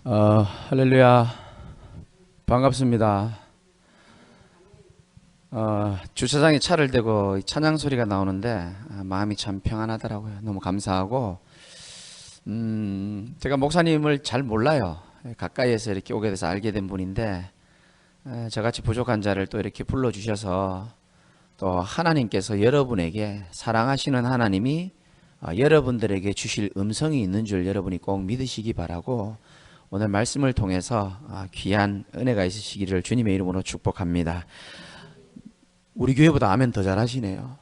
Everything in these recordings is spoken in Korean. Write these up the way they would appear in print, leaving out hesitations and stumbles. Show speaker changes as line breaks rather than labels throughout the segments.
할렐루야. 반갑습니다. 주차장에 차를 대고 찬양 소리가 나오는데 마음이 참 평안하더라고요. 너무 감사하고, 제가 목사님을 잘 몰라요. 가까이에서 이렇게 오게 돼서 알게 된 분인데, 저같이 부족한 자를 또 이렇게 불러주셔서 또 하나님께서 여러분에게, 사랑하시는 하나님이 여러분들에게 주실 음성이 있는 줄 여러분이 꼭 믿으시기 바라고, 오늘 말씀을 통해서 귀한 은혜가 있으시기를 주님의 이름으로 축복합니다. 우리 교회보다 아멘 더 잘하시네요.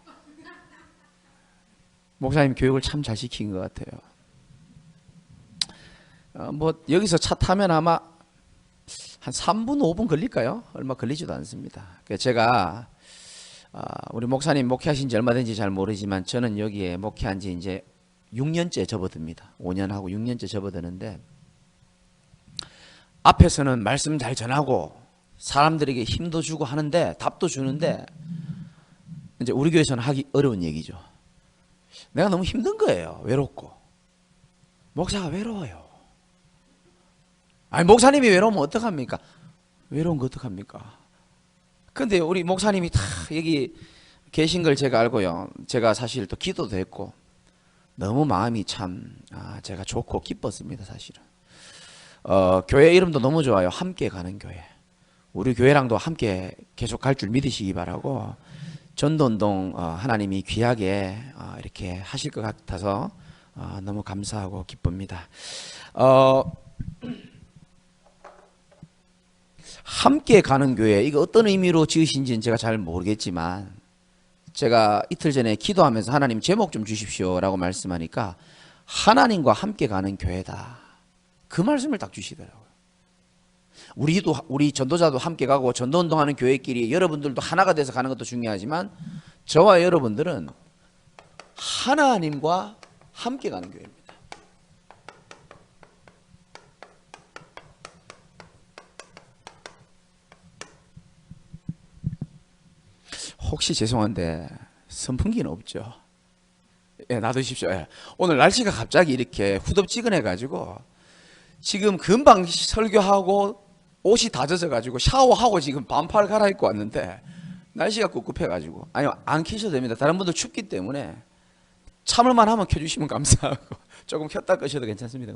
목사님 교육을 참 잘 시킨 것 같아요. 여기서 차 타면 아마 한 3분 5분 걸릴까요? 얼마 걸리지도 않습니다. 제가 우리 목사님 목회하신 지 얼마 된지 잘 모르지만 저는 여기에 목회한 지 이제 6년째 접어듭니다. 5년하고 6년째 접어드는데, 앞에서는 말씀 잘 전하고 사람들에게 힘도 주고 하는데, 답도 주는데, 이제 우리 교회에서는 하기 어려운 얘기죠. 내가 너무 힘든 거예요. 외롭고. 목사가 외로워요. 아니, 목사님이 외로우면 어떡합니까? 외로운 거 어떡합니까? 근데 우리 목사님이 다 여기 계신 걸 제가 알고요. 제가 사실 또 기도도 했고, 너무 마음이 참 제가 좋고 기뻤습니다. 사실은. 교회 이름도 너무 좋아요. 함께 가는 교회. 우리 교회랑도 함께 계속 갈 줄 믿으시기 바라고, 전도운동 하나님이 귀하게 이렇게 하실 것 같아서 너무 감사하고 기쁩니다. 함께 가는 교회, 이거 어떤 의미로 지으신지는 제가 잘 모르겠지만, 제가 이틀 전에 기도하면서 하나님 제목 좀 주십시오 라고 말씀하니까 하나님과 함께 가는 교회다, 그 말씀을 딱 주시더라고요. 우리 전도자도 함께 가고 전도운동하는 교회끼리 여러분들도 하나가 돼서 가는 것도 중요하지만, 저와 여러분들은 하나님과 함께 가는 교회입니다. 혹시 죄송한데 선풍기는 없죠? 예, 놔두십시오. 예. 오늘 날씨가 갑자기 이렇게 후덥지근해 가지고 지금 금방 설교하고 옷이 다 젖어 가지고 샤워하고 지금 반팔 갈아입고 왔는데, 날씨가 꿉꿉해 가지고, 아니요, 안 켜셔도 됩니다. 다른 분들 춥기 때문에 참을만 하면 켜주시면 감사하고, 조금 켰다 끄셔도 괜찮습니다.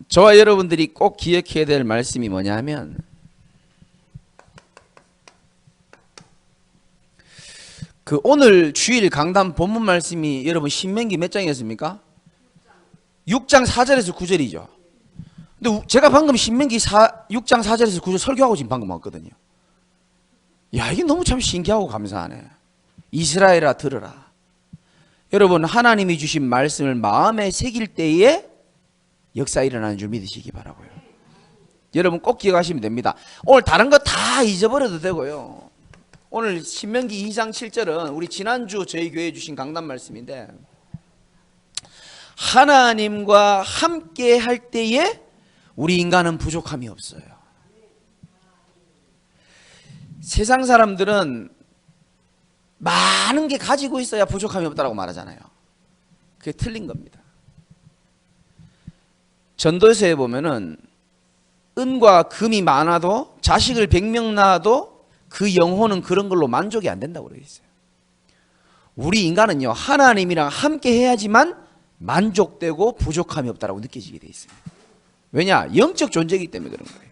저와 여러분들이 꼭 기억해야 될 말씀이 뭐냐면, 오늘 주일 강단 본문 말씀이 여러분 신명기 몇 장이었습니까? 6장 4절에서 9절이죠. 근데 제가 방금 신명기 6장 4절에서 9절 설교하고 지금 방금 왔거든요. 야, 이게 너무 참 신기하고 감사하네. 이스라엘아 들으라. 여러분, 하나님이 주신 말씀을 마음에 새길 때에 역사 일어나는 줄 믿으시기 바라고요. 여러분 꼭 기억하시면 됩니다. 오늘 다른 거 다 잊어버려도 되고요. 오늘 신명기 2장 7절은 우리 지난주 저희 교회에 주신 강단 말씀인데, 하나님과 함께 할 때에 우리 인간은 부족함이 없어요. 세상 사람들은 많은 게 가지고 있어야 부족함이 없다고 말하잖아요. 그게 틀린 겁니다. 전도서에 보면은 은과 금이 많아도, 자식을 100명 낳아도 그 영혼은 그런 걸로 만족이 안 된다고 그러어 있어요. 우리 인간은요, 하나님이랑 함께 해야지만 만족되고 부족함이 없다고 느껴지게 돼 있어요. 왜냐? 영적 존재이기 때문에 그런 거예요.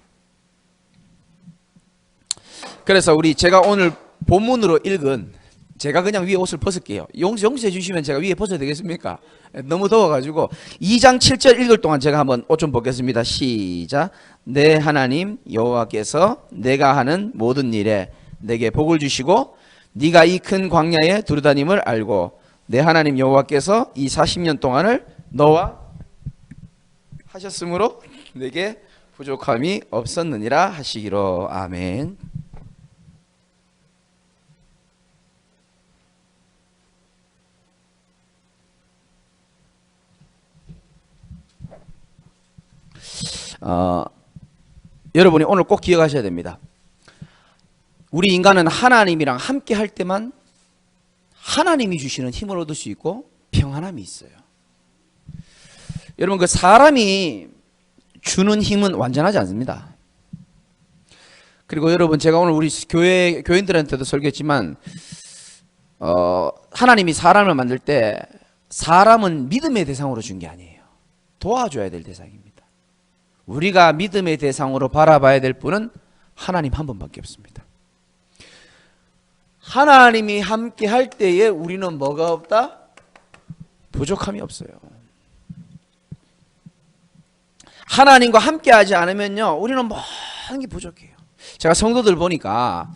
그래서 제가 오늘 본문으로 읽은, 제가 그냥 위에 옷을 벗을게요. 용서해 주시면 제가 위에 벗어도 되겠습니까? 너무 더워가지고 2장 7절 읽을 동안 제가 한번 옷 좀 벗겠습니다. 시작. 내 하나님 여호와께서 내가 하는 모든 일에 내게 복을 주시고 네가 이 큰 광야에 두루다님을 알고, 내 하나님 여호와께서 이 40년 동안을 너와 하셨으므로 내게 부족함이 없었느니라 하시기로. 아멘. 여러분이 오늘 꼭 기억하셔야 됩니다. 우리 인간은 하나님이랑 함께 할 때만 하나님이 주시는 힘을 얻을 수 있고 평안함이 있어요. 여러분 그 사람이 주는 힘은 완전하지 않습니다. 그리고 여러분 제가 오늘 우리 교인들한테도 설교했지만 하나님이 사람을 만들 때 사람은 믿음의 대상으로 준 게 아니에요. 도와줘야 될 대상입니다. 우리가 믿음의 대상으로 바라봐야 될 분은 하나님 한 분밖에 없습니다. 하나님이 함께 할 때에 우리는 뭐가 없다? 부족함이 없어요. 하나님과 함께 하지 않으면요 우리는 모든 게 부족해요. 제가 성도들 보니까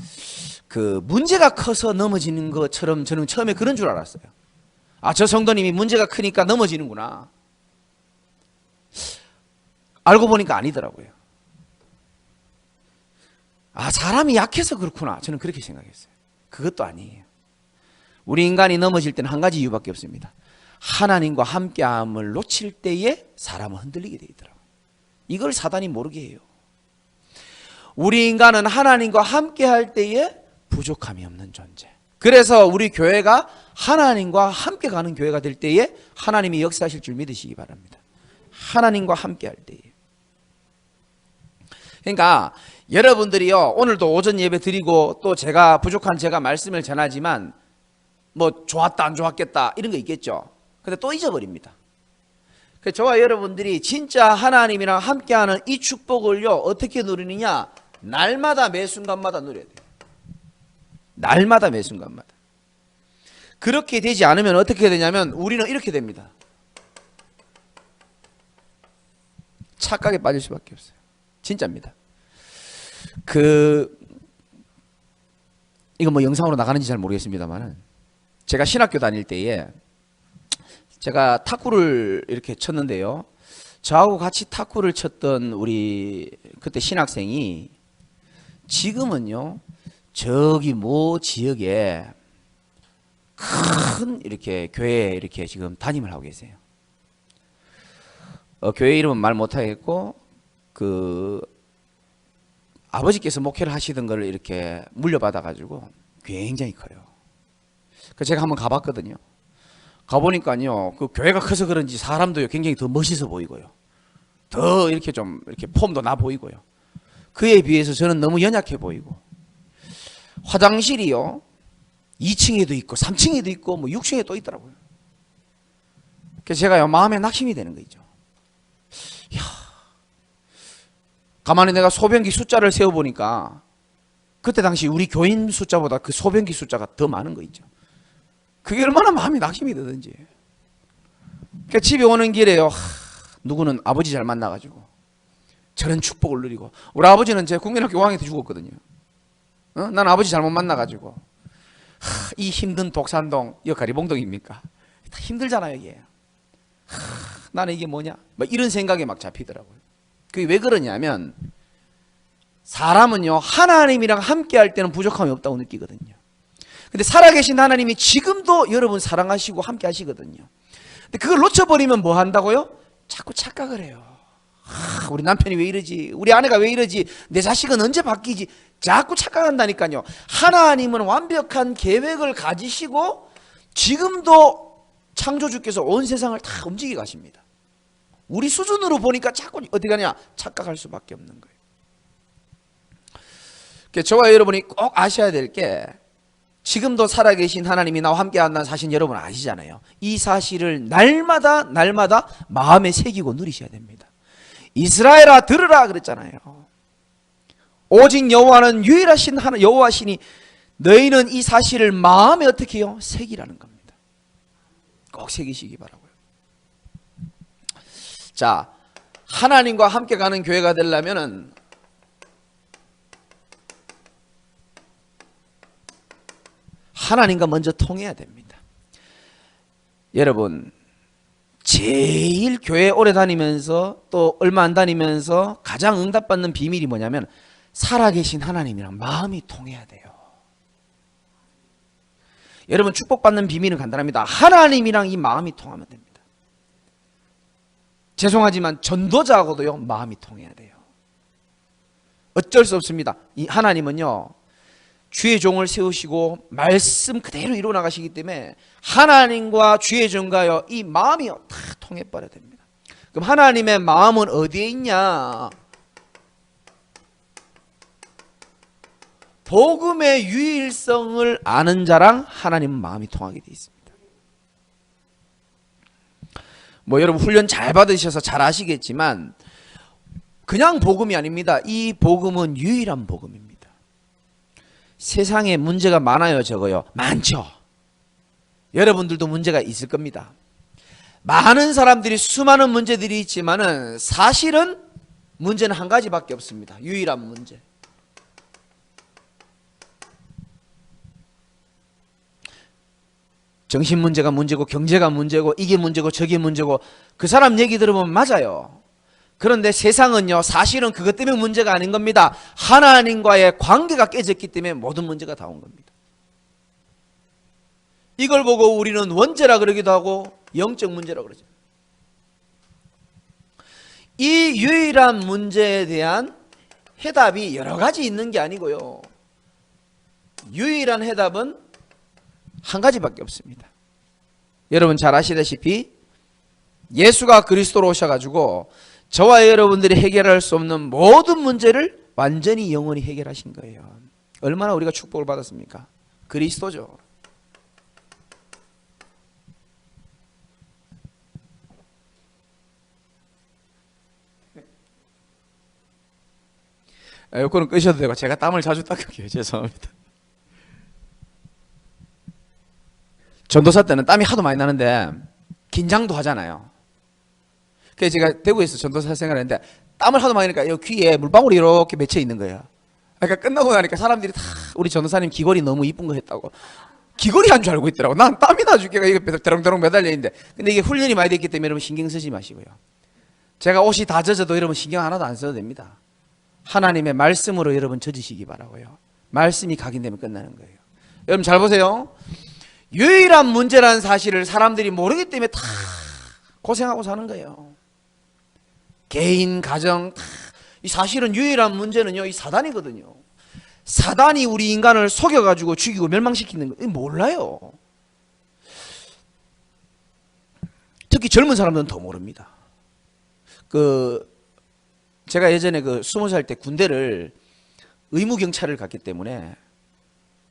그 문제가 커서 넘어지는 것처럼 저는 처음에 그런 줄 알았어요. 아, 저 성도님이 문제가 크니까 넘어지는구나. 알고 보니까 아니더라고요. 아, 사람이 약해서 그렇구나. 저는 그렇게 생각했어요. 그것도 아니에요. 우리 인간이 넘어질 때는 한 가지 이유밖에 없습니다. 하나님과 함께함을 놓칠 때에 사람은 흔들리게 돼 있더라고요. 이걸 사단이 모르게 해요. 우리 인간은 하나님과 함께할 때에 부족함이 없는 존재. 그래서 우리 교회가 하나님과 함께 가는 교회가 될 때에 하나님이 역사하실 줄 믿으시기 바랍니다. 하나님과 함께할 때에. 그러니까 여러분들이요 오늘도 오전 예배 드리고 또 제가 부족한 제가 말씀을 전하지만 뭐 좋았다 안 좋았겠다 이런 거 있겠죠. 근데 또 잊어버립니다. 그래서 저와 여러분들이 진짜 하나님이랑 함께하는 이 축복을요 어떻게 누리느냐, 날마다 매 순간마다 누려야 돼요. 날마다 매 순간마다. 그렇게 되지 않으면 어떻게 되냐면 우리는 이렇게 됩니다. 착각에 빠질 수밖에 없어요. 진짜입니다. 이거 뭐 영상으로 나가는지 잘 모르겠습니다만은 제가 신학교 다닐 때에 제가 탁구를 이렇게 쳤는데요. 저하고 같이 탁구를 쳤던 우리 그때 신학생이 지금은요 저기 모 지역에 큰 이렇게 교회에 이렇게 지금 담임을 하고 계세요. 교회 이름은 말 못하겠고 그 아버지께서 목회를 하시던 걸 이렇게 물려받아 가지고 굉장히 커요. 그래서 제가 한번 가봤거든요. 가보니까요 그 교회가 커서 그런지 사람도 굉장히 더 멋있어 보이고요, 더 이렇게 좀 이렇게 폼도 나 보이고요. 그에 비해서 저는 너무 연약해 보이고, 화장실이요 2층에도 있고 3층에도 있고 뭐 6층에 또 있더라고요. 그래서 제가요 마음에 낙심이 되는 거죠. 이야, 가만히 내가 소변기 숫자를 세어보니까 그때 당시 우리 교인 숫자보다 그 소변기 숫자가 더 많은 거 있죠. 그게 얼마나 마음이 낙심이 되든지. 그러니까 집에 오는 길에요 누구는 아버지 잘 만나가지고 저런 축복을 누리고, 우리 아버지는 제 국민학교 5학년 때 죽었거든요. 난 아버지 잘못 만나가지고 이 힘든 독산동, 여기 리봉동입니까? 다 힘들잖아요 이게. 나는 이게 뭐냐 막 이런 생각에 막 잡히더라고요. 그게 왜 그러냐면 사람은요 하나님이랑 함께 할 때는 부족함이 없다고 느끼거든요. 근데 살아계신 하나님이 지금도 여러분 사랑하시고 함께 하시거든요. 근데 그걸 놓쳐버리면 뭐 한다고요? 자꾸 착각을 해요. 우리 남편이 왜 이러지, 우리 아내가 왜 이러지, 내 자식은 언제 바뀌지, 자꾸 착각한다니까요. 하나님은 완벽한 계획을 가지시고 지금도 창조주께서 온 세상을 다 움직여 가십니다. 우리 수준으로 보니까 자꾸 어디 가냐 착각할 수밖에 없는 거예요. 저와 여러분이 꼭 아셔야 될 게, 지금도 살아계신 하나님이 나와 함께한다는 사실 여러분 아시잖아요. 이 사실을 날마다 마음에 새기고 누리셔야 됩니다. 이스라엘아 들으라 그랬잖아요. 오직 여호와는 유일하신 하나 여호와시니 너희는 이 사실을 마음에 어떻게 해요? 새기라는 겁니다. 꼭 새기시기 바라고요. 자, 하나님과 함께 가는 교회가 되려면은 하나님과 먼저 통해야 됩니다. 여러분, 제일 교회 오래 다니면서 또 얼마 안 다니면서 가장 응답받는 비밀이 뭐냐면 살아계신 하나님이랑 마음이 통해야 돼요. 여러분, 축복받는 비밀은 간단합니다. 하나님이랑 이 마음이 통하면 됩니다. 죄송하지만 전도자하고도요 마음이 통해야 돼요. 어쩔 수 없습니다. 이 하나님은요 주의 종을 세우시고 말씀 그대로 이루어 나가시기 때문에 하나님과 주의 종과요 이 마음이요 다 통해 버려야 됩니다. 그럼 하나님의 마음은 어디에 있냐? 복음의 유일성을 아는 자랑 하나님은 마음이 통하게 되어 있습니다. 뭐 여러분 훈련 잘 받으셔서 잘 아시겠지만 그냥 복음이 아닙니다. 이 복음은 유일한 복음입니다. 세상에 문제가 많아요, 적어요? 많죠. 여러분들도 문제가 있을 겁니다. 많은 사람들이 수많은 문제들이 있지만은 사실은 문제는 한 가지밖에 없습니다. 유일한 문제. 정신 문제가 문제고 경제가 문제고 이게 문제고 저게 문제고 그 사람 얘기 들어보면 맞아요. 그런데 세상은요 사실은 그것 때문에 문제가 아닌 겁니다. 하나님과의 관계가 깨졌기 때문에 모든 문제가 다 온 겁니다. 이걸 보고 우리는 원죄라 그러기도 하고 영적 문제라 그러죠. 이 유일한 문제에 대한 해답이 여러 가지 있는 게 아니고요. 유일한 해답은 한 가지밖에 없습니다. 여러분 잘 아시다시피 예수가 그리스도로 오셔가지고 저와 여러분들이 해결할 수 없는 모든 문제를 완전히 영원히 해결하신 거예요. 얼마나 우리가 축복을 받았습니까? 그리스도죠. 에어컨은 끄셔도 되고 제가 땀을 자주 닦을게요. 죄송합니다. 전도사 때는 땀이 하도 많이 나는데 긴장도 하잖아요. 그래서 제가 대구에서 전도사 생활했는데 땀을 하도 많이 나니까 여기 귀에 물방울이 이렇게 맺혀 있는 거예요. 그러니까 끝나고 나니까 사람들이 다 우리 전도사님 귀걸이 너무 이쁜 거 했다고 귀걸이 한 줄 알고 있더라고. 난 땀이 나 죽겠가 이거 대롱대롱 매달려 있는데 근데 이게 훈련이 많이 됐기 때문에 여러분 신경 쓰지 마시고요. 제가 옷이 다 젖어도 여러분 신경 하나도 안 써도 됩니다. 하나님의 말씀으로 여러분 젖으시기 바라고요. 말씀이 각인되면 끝나는 거예요. 여러분 잘 보세요. 유일한 문제라는 사실을 사람들이 모르기 때문에 다 고생하고 사는 거예요. 개인, 가정 다. 이 사실은 유일한 문제는요 이 사단이거든요. 사단이 우리 인간을 속여가지고 죽이고 멸망시키는 거 몰라요. 특히 젊은 사람들은 더 모릅니다. 제가 예전에 20살 때 군대를 의무경찰을 갔기 때문에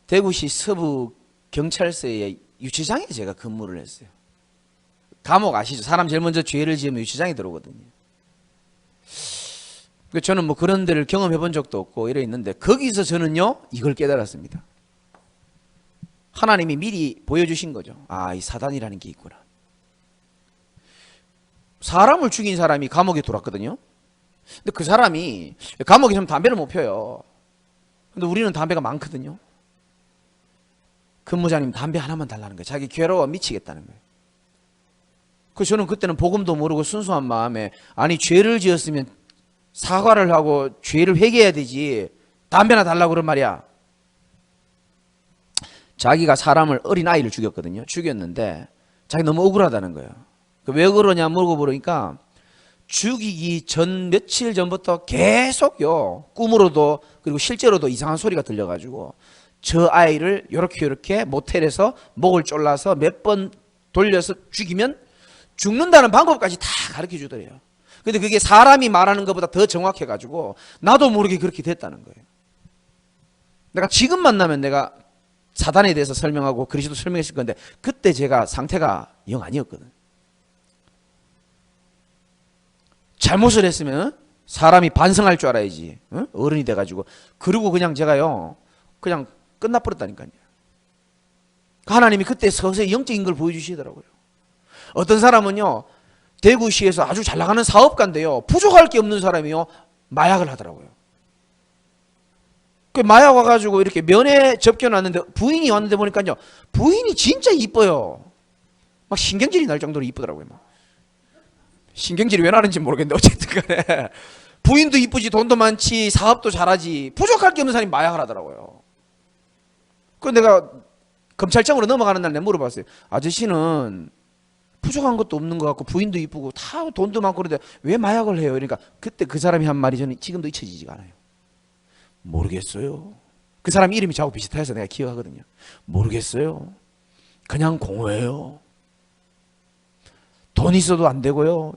대구시 서부 경찰서의 유치장에 제가 근무를 했어요. 감옥 아시죠? 사람 제일 먼저 죄를 지으면 유치장에 들어오거든요. 저는 뭐 그런 데를 경험해 본 적도 없고 이래 있는데 거기서 저는요 이걸 깨달았습니다. 하나님이 미리 보여주신 거죠. 아, 이 사단이라는 게 있구나. 사람을 죽인 사람이 감옥에 들어왔거든요. 근데 그 사람이 감옥에 있으면 담배를 못 펴요. 근데 우리는 담배가 많거든요. 근무자님 담배 하나만 달라는 거예요. 자기 괴로워 미치겠다는 거예요. 그래서 저는 그때는 복음도 모르고 순수한 마음에 아니 죄를 지었으면 사과를 하고 죄를 회개해야 되지 담배나 달라고 그런 말이야. 자기가 사람을 어린아이를 죽였거든요. 죽였는데 자기 너무 억울하다는 거예요. 왜 그러냐 물어보니까 죽이기 전 며칠 전부터 계속요 꿈으로도 그리고 실제로도 이상한 소리가 들려가지고 저 아이를 요렇게 모텔에서 목을 졸라서 몇 번 돌려서 죽이면 죽는다는 방법까지 다 가르쳐 주더래요. 근데 그게 사람이 말하는 것보다 더 정확해가지고 나도 모르게 그렇게 됐다는 거예요. 내가 지금 만나면 내가 사단에 대해서 설명하고 그리스도 설명했을 건데 그때 제가 상태가 영 아니었거든. 잘못을 했으면 사람이 반성할 줄 알아야지. 응? 어른이 돼가지고. 그리고 그냥 제가요 그냥 끝나버렸다니까요. 하나님이 그때 서서히 영적인 걸 보여주시더라고요. 어떤 사람은요 대구시에서 아주 잘 나가는 사업가인데요 부족할 게 없는 사람이요 마약을 하더라고요. 그 마약 와가지고 이렇게 면회 접견왔는데 부인이 왔는데 보니까요 부인이 진짜 이뻐요. 막 신경질이 날 정도로 이쁘더라고요. 막. 신경질이 왜 나는지 모르겠는데 어쨌든 간에 부인도 이쁘지 돈도 많지 사업도 잘하지 부족할 게 없는 사람이 마약을 하더라고요. 그래서 내가 검찰청으로 넘어가는 날 내가 물어봤어요. 아저씨는 부족한 것도 없는 것 같고 부인도 이쁘고 다 돈도 많고 그런데 왜 마약을 해요? 그러니까 그때 그 사람이 한 말이 저는 지금도 잊혀지지가 않아요. 모르겠어요. 그 사람 이름이 저하고 비슷해서 내가 기억하거든요. 모르겠어요. 그냥 공허해요. 돈 있어도 안 되고요.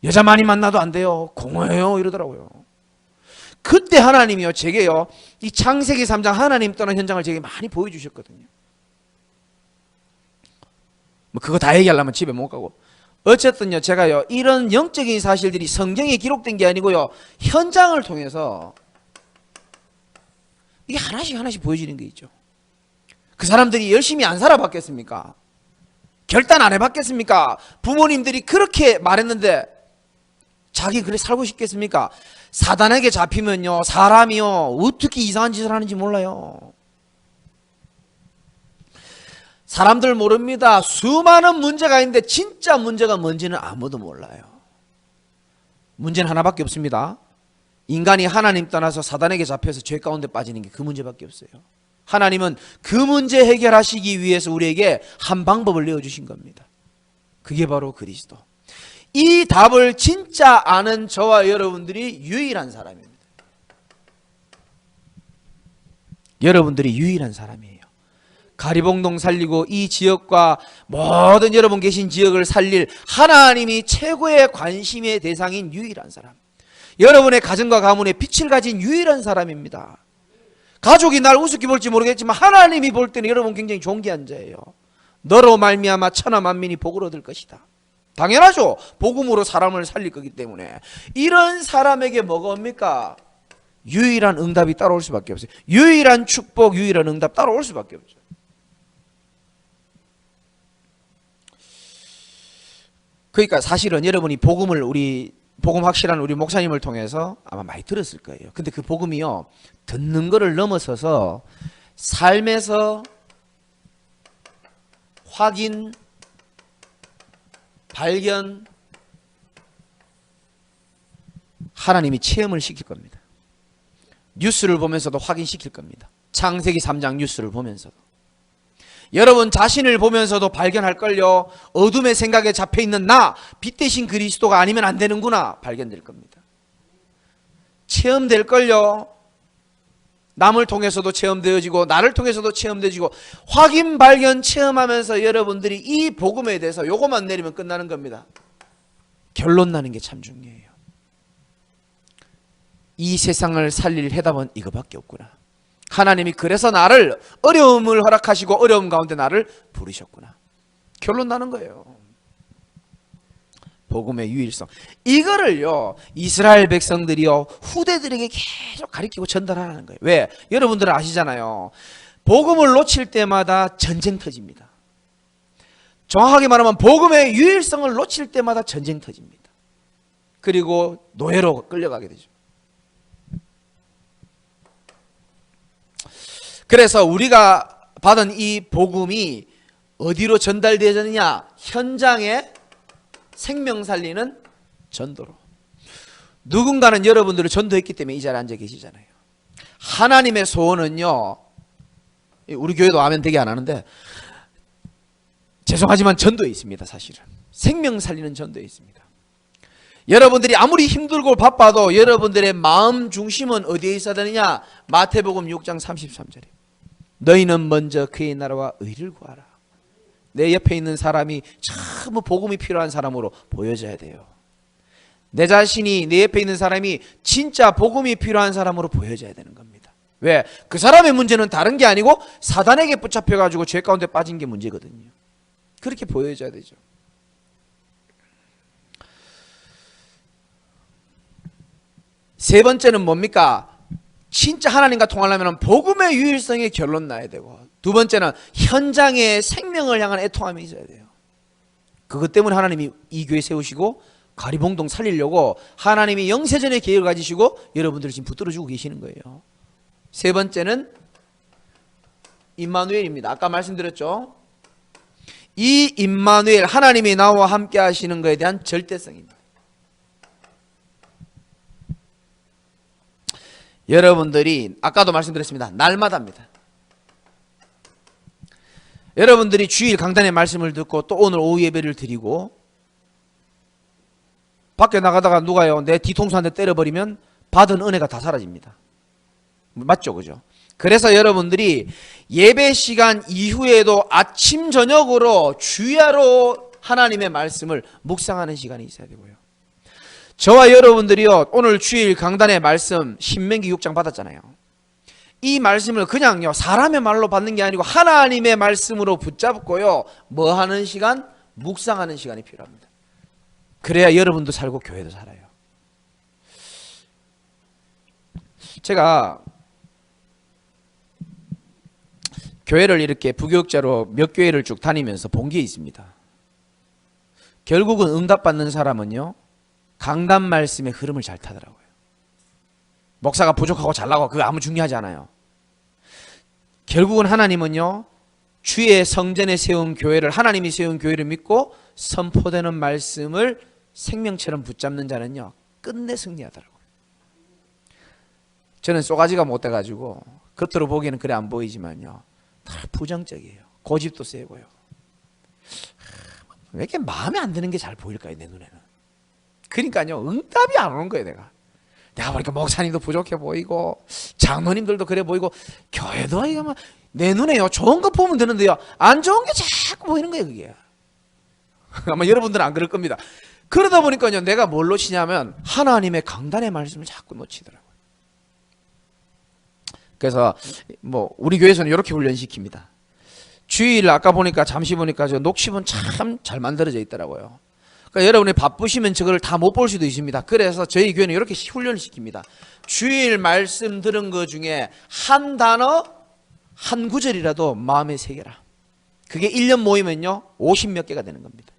여자 많이 만나도 안 돼요. 공허해요. 이러더라고요. 그때 하나님이요, 제게요, 이 창세기 3장 하나님 떠난 현장을 제게 많이 보여주셨거든요. 뭐 그거 다 얘기하려면 집에 못 가고. 어쨌든요, 제가요, 이런 영적인 사실들이 성경에 기록된 게 아니고요, 현장을 통해서 이게 하나씩 하나씩 보여지는 게 있죠. 그 사람들이 열심히 안 살아봤겠습니까? 결단 안 해봤겠습니까? 부모님들이 그렇게 말했는데 자기 그래 살고 싶겠습니까? 사단에게 잡히면요, 사람이요, 어떻게 이상한 짓을 하는지 몰라요. 사람들 모릅니다. 수많은 문제가 있는데 진짜 문제가 뭔지는 아무도 몰라요. 문제는 하나밖에 없습니다. 인간이 하나님 떠나서 사단에게 잡혀서 죄 가운데 빠지는 게 그 문제밖에 없어요. 하나님은 그 문제 해결하시기 위해서 우리에게 한 방법을 내어주신 겁니다. 그게 바로 그리스도. 이 답을 진짜 아는 저와 여러분들이 유일한 사람입니다. 여러분들이 유일한 사람이에요. 가리봉동 살리고 이 지역과 모든 여러분 계신 지역을 살릴 하나님이 최고의 관심의 대상인 유일한 사람. 여러분의 가정과 가문에 빛을 가진 유일한 사람입니다. 가족이 날 우습게 볼지 모르겠지만 하나님이 볼 때는 여러분 굉장히 존귀한 자예요. 너로 말미암아 천하 만민이 복을 얻을 것이다. 당연하죠. 복음으로 사람을 살릴 거기 때문에. 이런 사람에게 뭐가 옵니까? 유일한 응답이 따라올 수밖에 없어요. 유일한 축복, 유일한 응답 따라올 수밖에 없죠. 그러니까 사실은 여러분이 복음을 복음 확실한 우리 목사님을 통해서 아마 많이 들었을 거예요. 근데 그 복음이요, 듣는 거를 넘어서서 삶에서 확인, 발견, 하나님이 체험을 시킬 겁니다. 뉴스를 보면서도 확인시킬 겁니다. 창세기 3장 뉴스를 보면서도. 여러분 자신을 보면서도 발견할걸요. 어둠의 생각에 잡혀있는 나, 빛 대신 그리스도가 아니면 안 되는구나 발견될 겁니다. 체험될걸요. 남을 통해서도 체험되어지고 나를 통해서도 체험되어지고 확인, 발견, 체험하면서 여러분들이 이 복음에 대해서 요것만 내리면 끝나는 겁니다. 결론 나는 게 참 중요해요. 이 세상을 살릴 해답은 이거밖에 없구나. 하나님이 그래서 나를 어려움을 허락하시고 어려움 가운데 나를 부르셨구나. 결론 나는 거예요. 복음의 유일성. 이거를요, 이스라엘 백성들이요, 후대들에게 계속 가르치고 전달하는 거예요. 왜? 여러분들은 아시잖아요. 복음을 놓칠 때마다 전쟁 터집니다. 정확하게 말하면 복음의 유일성을 놓칠 때마다 전쟁 터집니다. 그리고 노예로 끌려가게 되죠. 그래서 우리가 받은 이 복음이 어디로 전달되었느냐? 현장에 생명 살리는 전도로. 누군가는 여러분들을 전도했기 때문에 이 자리에 앉아 계시잖아요. 하나님의 소원은요, 우리 교회도 아멘 되게 안 하는데 죄송하지만 전도에 있습니다. 사실은 생명 살리는 전도에 있습니다. 여러분들이 아무리 힘들고 바빠도 여러분들의 마음 중심은 어디에 있어야 되느냐? 마태복음 6장 33절에 너희는 먼저 그의 나라와 의를 구하라. 내 옆에 있는 사람이 전부 복음이 필요한 사람으로 보여져야 돼요. 내 자신이, 내 옆에 있는 사람이 진짜 복음이 필요한 사람으로 보여져야 되는 겁니다. 왜? 그 사람의 문제는 다른 게 아니고 사단에게 붙잡혀가지고 죄 가운데 빠진 게 문제거든요. 그렇게 보여져야 되죠. 세 번째는 뭡니까? 진짜 하나님과 통하려면 복음의 유일성에 결론 나야 되고, 두 번째는 현장에 생명을 향한 애통함이 있어야 돼요. 그것 때문에 하나님이 이 교회 세우시고 가리봉동 살리려고 하나님이 영세전의 계획을 가지시고 여러분들을 지금 붙들어주고 계시는 거예요. 세 번째는 임마누엘입니다. 아까 말씀드렸죠. 이 임마누엘, 하나님이 나와 함께 하시는 것에 대한 절대성입니다. 여러분들이 아까도 말씀드렸습니다. 날마다입니다. 여러분들이 주일 강단의 말씀을 듣고 또 오늘 오후 예배를 드리고 밖에 나가다가 누가요 내 뒤통수 한 대 때려버리면 받은 은혜가 다 사라집니다. 맞죠? 그죠? 그래서 여러분들이 예배 시간 이후에도 아침 저녁으로 주야로 하나님의 말씀을 묵상하는 시간이 있어야 되고요. 저와 여러분들이요 오늘 주일 강단의 말씀 신명기 6장 받았잖아요. 이 말씀을 그냥요 사람의 말로 받는 게 아니고 하나님의 말씀으로 붙잡고요 뭐 하는 시간? 묵상하는 시간이 필요합니다. 그래야 여러분도 살고 교회도 살아요. 제가 교회를 이렇게 부교육자로 몇 교회를 쭉 다니면서 본 게 있습니다. 결국은 응답받는 사람은요 강단 말씀의 흐름을 잘 타더라고요. 목사가 부족하고 잘나고 그거 아무 중요하지 않아요. 결국은 하나님은요 주의 성전에 세운 교회를 하나님이 세운 교회를 믿고 선포되는 말씀을 생명처럼 붙잡는 자는요 끝내 승리하더라고요. 저는 쏘가지가 못 돼가지고 겉으로 보기에는 그래 안 보이지만요 다 부정적이에요. 고집도 세고요. 왜 이렇게 마음에 안 드는 게 잘 보일까요 내 눈에는. 그러니까요 응답이 안 오는 거예요. 내가 보니까 목사님도 부족해 보이고 장로님들도 그래 보이고 교회도 이거 막 내 눈에요 좋은 거 보면 되는데요 안 좋은 게 자꾸 보이는 거예요 그게. 아마 여러분들은 안 그럴 겁니다. 그러다 보니까요 내가 뭘 놓치냐면 하나님의 강단의 말씀을 자꾸 놓치더라고요. 그래서 뭐 우리 교회에서는 이렇게 훈련시킵니다. 주일 아까 보니까 잠시 보니까 저 녹취본 참 잘 만들어져 있더라고요. 그러니까 여러분이 바쁘시면 저걸 다 못 볼 수도 있습니다. 그래서 저희 교회는 이렇게 훈련을 시킵니다. 주일 말씀 들은 것 중에 한 단어 한 구절이라도 마음에 새겨라. 그게 1년 모이면요 50몇 개가 되는 겁니다.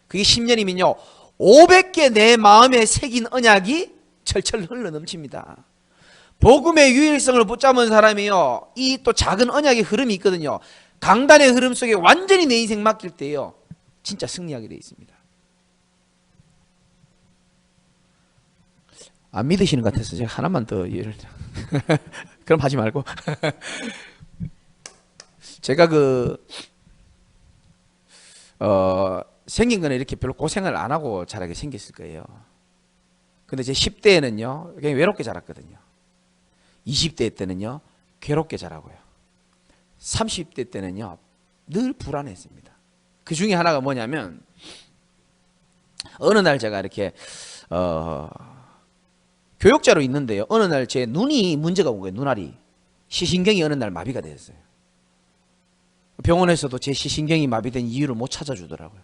그게 10년이면요 500개 내 마음에 새긴 언약이 철철 흘러 넘칩니다. 복음의 유일성을 붙잡은 사람이요 이 또 작은 언약의 흐름이 있거든요. 강단의 흐름 속에 완전히 내 인생 맡길 때요 진짜 승리하게 되어 있습니다. 안 믿으시는 것 같아서 제가 하나만 더 예를 그럼 하지 말고 제가 생긴 거는 이렇게 별로 고생을 안 하고 자라게 생겼을 거예요. 근데 제 10대에는요 그냥 외롭게 자랐거든요. 20대 때는요 괴롭게 자라고요. 30대 때는요 늘 불안했습니다. 그 중에 하나가 뭐냐면 어느 날 제가 이렇게 교육자로 있는데요 어느 날 제 눈이 문제가 온 거예요. 눈알이 시신경이 어느 날 마비가 됐어요. 병원에서도 제 시신경이 마비된 이유를 못 찾아주더라고요.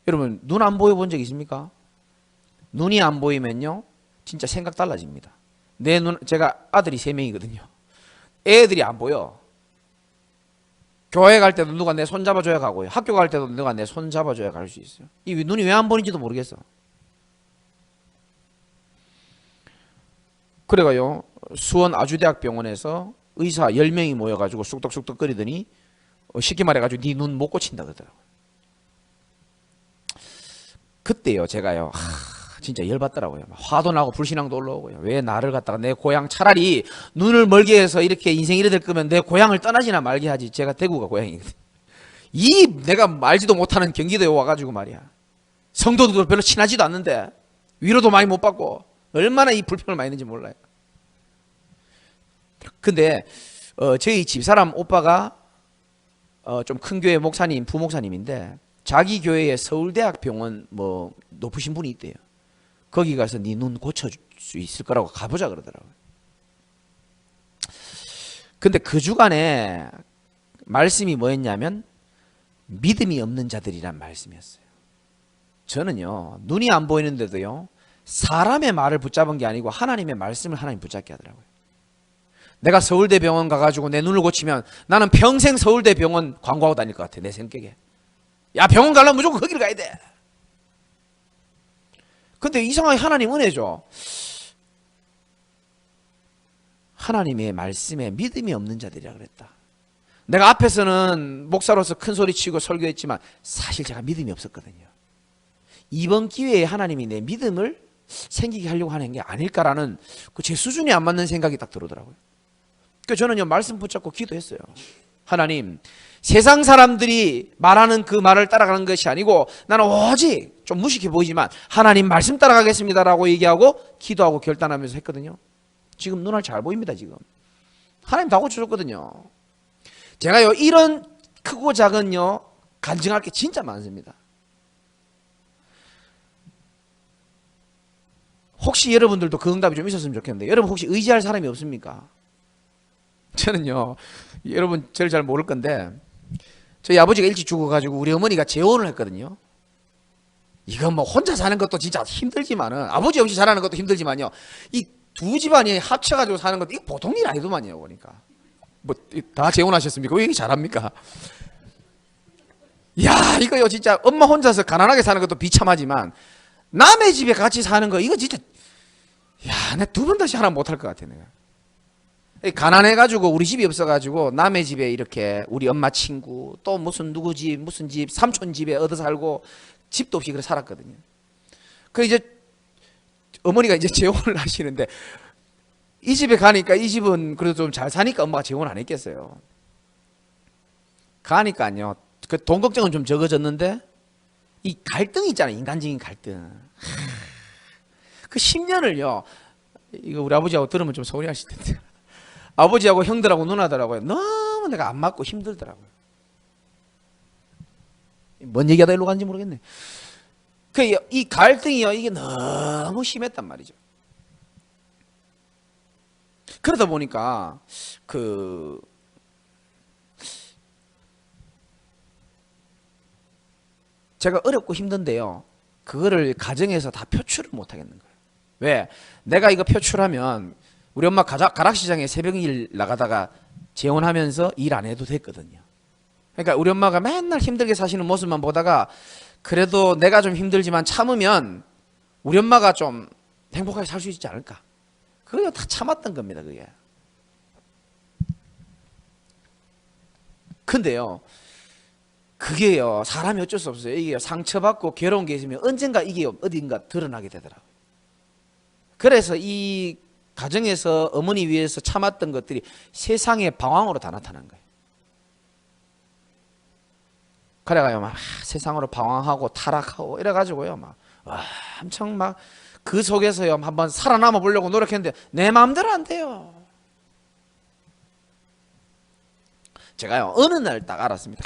여러분 눈 안 보여본 적 있습니까? 눈이 안 보이면요 진짜 생각 달라집니다. 내 눈 제가 아들이 3명이거든요. 애들이 안 보여. 교회 갈 때도 누가 내 손 잡아줘야 가고요. 학교 갈 때도 누가 내 손 잡아줘야 갈 수 있어요. 이 눈이 왜 안 보이는지도 모르겠어. 그래가요 수원 아주대학병원에서 의사 10명이 모여가지고 쑥덕쑥덕 거리더니 쉽게 말해가지고 네 눈 못 고친다 그러더라고요. 그때요 제가요 진짜 열받더라고요. 화도 나고 불신앙도 올라오고요. 왜 나를 갖다가 내 고향 차라리 눈을 멀게 해서 이렇게 인생이 이래 될 거면 내 고향을 떠나지나 말게 하지. 제가 대구가 고향이거든요. 이 내가 알지도 못하는 경기도에 와가지고 말이야 성도들 별로 친하지도 않는데 위로도 많이 못 받고 얼마나 이 불평을 많이 했는지 몰라요. 근데 저희 집사람 오빠가 좀 큰 교회 목사님 부목사님인데 자기 교회에 서울대학병원 뭐 높으신 분이 있대요. 거기 가서 네 눈 고쳐줄 수 있을 거라고 가보자 그러더라고요. 근데 그 주간에 말씀이 뭐였냐면 믿음이 없는 자들이란 말씀이었어요. 저는요 눈이 안 보이는데도요 사람의 말을 붙잡은 게 아니고 하나님의 말씀을 하나님 붙잡게 하더라고요. 내가 서울대병원 가가지고 내 눈을 고치면 나는 평생 서울대병원 광고하고 다닐 것 같아. 내 성격에. 야 병원 가려면 무조건 거기를 가야 돼. 근데 이상하게 하나님 은혜죠. 하나님의 말씀에 믿음이 없는 자들이라 그랬다. 내가 앞에서는 목사로서 큰 소리 치고 설교했지만 사실 제가 믿음이 없었거든요. 이번 기회에 하나님이 내 믿음을 생기게 하려고 하는 게 아닐까라는 그 제 수준이 안 맞는 생각이 딱 들어오더라고요. 그래서 저는요 말씀 붙잡고 기도했어요. 하나님 세상 사람들이 말하는 그 말을 따라가는 것이 아니고 나는 오직 좀 무식해 보이지만 하나님 말씀 따라가겠습니다라고 얘기하고 기도하고 결단하면서 했거든요. 지금 눈알 잘 보입니다. 지금 하나님 다 고쳐줬거든요. 제가요 이런 크고 작은요 간증할 게 진짜 많습니다. 혹시 여러분들도 그 응답이 좀 있었으면 좋겠는데, 여러분 혹시 의지할 사람이 없습니까? 저는요, 여러분 저를 잘 모를 건데, 저희 아버지가 일찍 죽어가지고 우리 어머니가 재혼을 했거든요. 이건 뭐 혼자 사는 것도 진짜 힘들지만은, 아버지 없이 자라는 것도 힘들지만요, 이 두 집안이 합쳐가지고 사는 것도 이거 보통 일 아니더만요. 보니까 뭐 다 재혼하셨습니까? 왜 이렇게 잘합니까? 야, 이거요 진짜 엄마 혼자서 가난하게 사는 것도 비참하지만 남의 집에 같이 사는 거 이거 진짜, 야, 내 두 번 다시 하나 못할 것 같아. 내가 가난해가지고 우리 집이 없어가지고 남의 집에 이렇게 우리 엄마 친구 또 무슨 누구 집 무슨 집 삼촌 집에 얻어 살고 집도 없이 그래 살았거든요. 그 이제 어머니가 이제 재혼을 하시는데, 이 집에 가니까 이 집은 그래도 좀 잘 사니까 엄마가 재혼 안 했겠어요. 가니까요, 그 돈 걱정은 좀 적어졌는데 이 갈등이 있잖아요. 인간적인 갈등. 그 10년을요, 이거 우리 아버지하고 들으면 좀 서운해하실 텐데, 아버지하고 형들하고 누나들하고 너무 내가 안 맞고 힘들더라고요. 뭔 얘기하다 일로 간지 모르겠네. 이 갈등이요, 이게 너무 심했단 말이죠. 그러다 보니까 제가 어렵고 힘든데요, 그거를 가정에서 다 표출을 못 하겠는 거예요. 왜? 내가 이거 표출하면 우리 엄마 가락시장에 새벽 일 나가다가 재혼하면서 일 안 해도 됐거든요. 그러니까 우리 엄마가 맨날 힘들게 사시는 모습만 보다가, 그래도 내가 좀 힘들지만 참으면 우리 엄마가 좀 행복하게 살 수 있지 않을까. 그거 다 참았던 겁니다. 그게. 근데요, 그게요, 사람이 어쩔 수 없어요. 이게 상처받고 괴로운 게 있으면 언젠가 이게 어딘가 드러나게 되더라고요. 그래서 이 가정에서 어머니 위해서 참았던 것들이 세상의 방황으로 다 나타난 거예요. 그래가요, 막 세상으로 방황하고 타락하고 이래가지고요, 막 엄청 막 그 속에서요 한번 살아남아 보려고 노력했는데 내 마음대로 안 돼요. 제가요 어느 날 딱 알았습니다.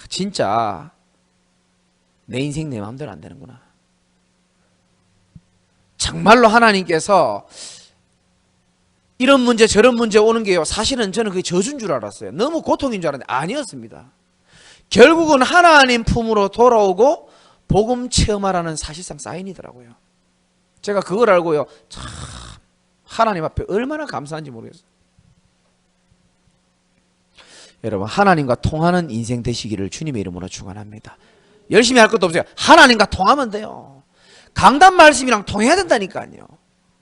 진짜 내 인생 내 마음대로 안 되는구나. 정말로 하나님께서 이런 문제 저런 문제 오는 게요, 사실은 저는 그게 저주인 줄 알았어요. 너무 고통인 줄 알았는데 아니었습니다. 결국은 하나님 품으로 돌아오고 복음 체험하라는 사실상 사인이더라고요. 제가 그걸 알고요, 참 하나님 앞에 얼마나 감사한지 모르겠어요. 여러분, 하나님과 통하는 인생 되시기를 주님의 이름으로 축원합니다. 열심히 할 것도 없어요. 하나님과 통하면 돼요. 강단 말씀이랑 통해야 된다니까요.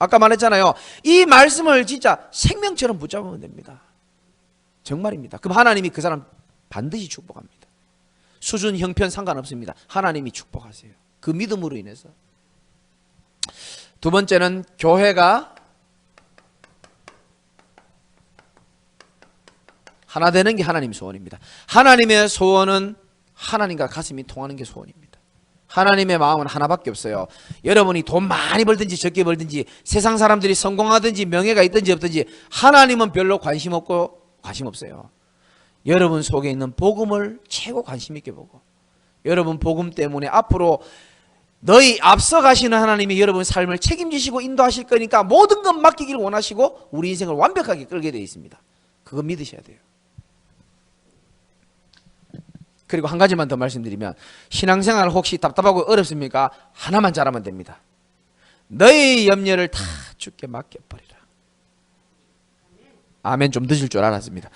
아까 말했잖아요. 이 말씀을 진짜 생명처럼 붙잡으면 됩니다. 정말입니다. 그럼 하나님이 그 사람 반드시 축복합니다. 수준, 형편 상관없습니다. 하나님이 축복하세요. 그 믿음으로 인해서. 두 번째는 교회가 하나 되는 게 하나님 소원입니다. 하나님의 소원은 하나님과 가슴이 통하는 게 소원입니다. 하나님의 마음은 하나밖에 없어요. 여러분이 돈 많이 벌든지 적게 벌든지, 세상 사람들이 성공하든지 명예가 있든지 없든지, 하나님은 별로 관심 없어요. 여러분 속에 있는 복음을 최고 관심 있게 보고, 여러분 복음 때문에 앞으로 너희 앞서 가시는 하나님이 여러분 삶을 책임지시고 인도하실 거니까 모든 것 맡기기를 원하시고 우리 인생을 완벽하게 끌게 되어 있습니다. 그거 믿으셔야 돼요. 그리고 한 가지만 더 말씀드리면, 신앙생활 혹시 답답하고 어렵습니까? 하나만 잘하면 됩니다. 너희 염려를 다 주께 맡겨버리라. 아멘. 좀 늦을 줄 알았습니다.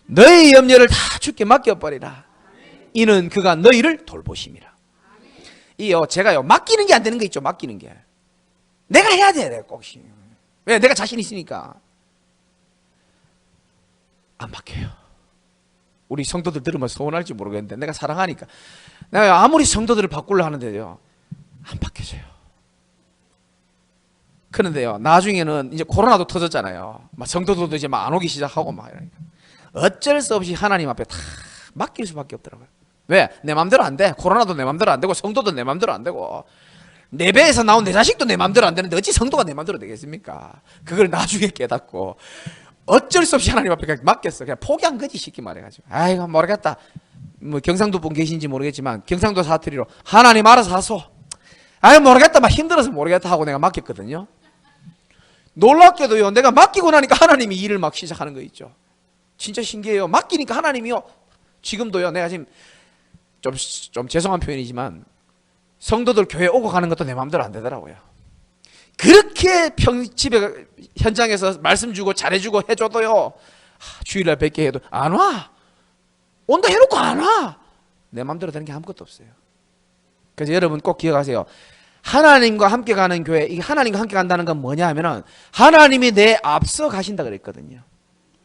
너희 염려를 다 주께 맡겨버리라. 이는 그가 너희를 돌보심이라. 이요, 제가요 맡기는 게 안 되는 거 있죠. 맡기는 게 내가 해야 돼. 내가 꼭. 왜? 내가 자신 있으니까 안 맡겨요. 우리 성도들 들으면 서운할지 모르겠는데, 내가 사랑하니까 내가 아무리 성도들을 바꾸려 하는데요 안 바뀌어져요. 그런데요, 나중에는 이제 코로나도 터졌잖아요. 막 성도들도 이제 막 안 오기 시작하고 막 이러니까 어쩔 수 없이 하나님 앞에 다 맡길 수밖에 없더라고요. 왜? 내 맘대로 안 돼. 코로나도 내 맘대로 안 되고 성도도 내 맘대로 안 되고 내 배에서 나온 내 자식도 내 맘대로 안 되는데 어찌 성도가 내 맘대로 되겠습니까? 그걸 나중에 깨닫고 어쩔 수 없이 하나님 앞에 그냥 맡겼어. 그냥 포기한 거지, 쉽게 말해가지고. 아이고 모르겠다. 뭐 경상도 분 계신지 모르겠지만 경상도 사투리로 하나님 알아서 하소. 아이 모르겠다, 막 힘들어서 모르겠다 하고 내가 맡겼거든요. 놀랍게도요, 내가 맡기고 나니까 하나님이 일을 막 시작하는 거 있죠. 진짜 신기해요. 맡기니까 하나님이요, 지금도요, 내가 지금 좀 죄송한 표현이지만 성도들 교회 오고 가는 것도 내 마음대로 안 되더라고요. 그렇게 집에 현장에서 말씀 주고 잘해주고 해줘도요, 주일날 뵙게 해도 안 와. 온다 해놓고 안 와. 내 마음대로 되는 게 아무것도 없어요. 그래서 여러분 꼭 기억하세요. 하나님과 함께 가는 교회, 이 하나님과 함께 간다는 건 뭐냐 하면은 하나님이 내 앞서 가신다 그랬거든요.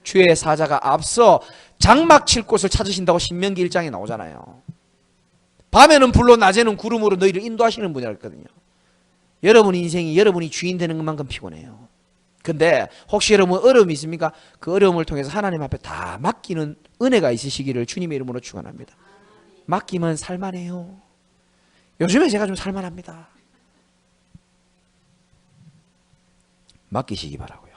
주의 사자가 앞서 장막 칠 곳을 찾으신다고 신명기 1장에 나오잖아요. 밤에는 불로 낮에는 구름으로 너희를 인도하시는 분이라고 했거든요. 여러분 인생이 여러분이 주인 되는 것만큼 피곤해요. 근데 혹시 여러분 어려움이 있습니까? 그 어려움을 통해서 하나님 앞에 다 맡기는 은혜가 있으시기를 주님의 이름으로 축원합니다. 맡기면 살만해요. 요즘에 제가 좀 살만합니다. 맡기시기 바라고요.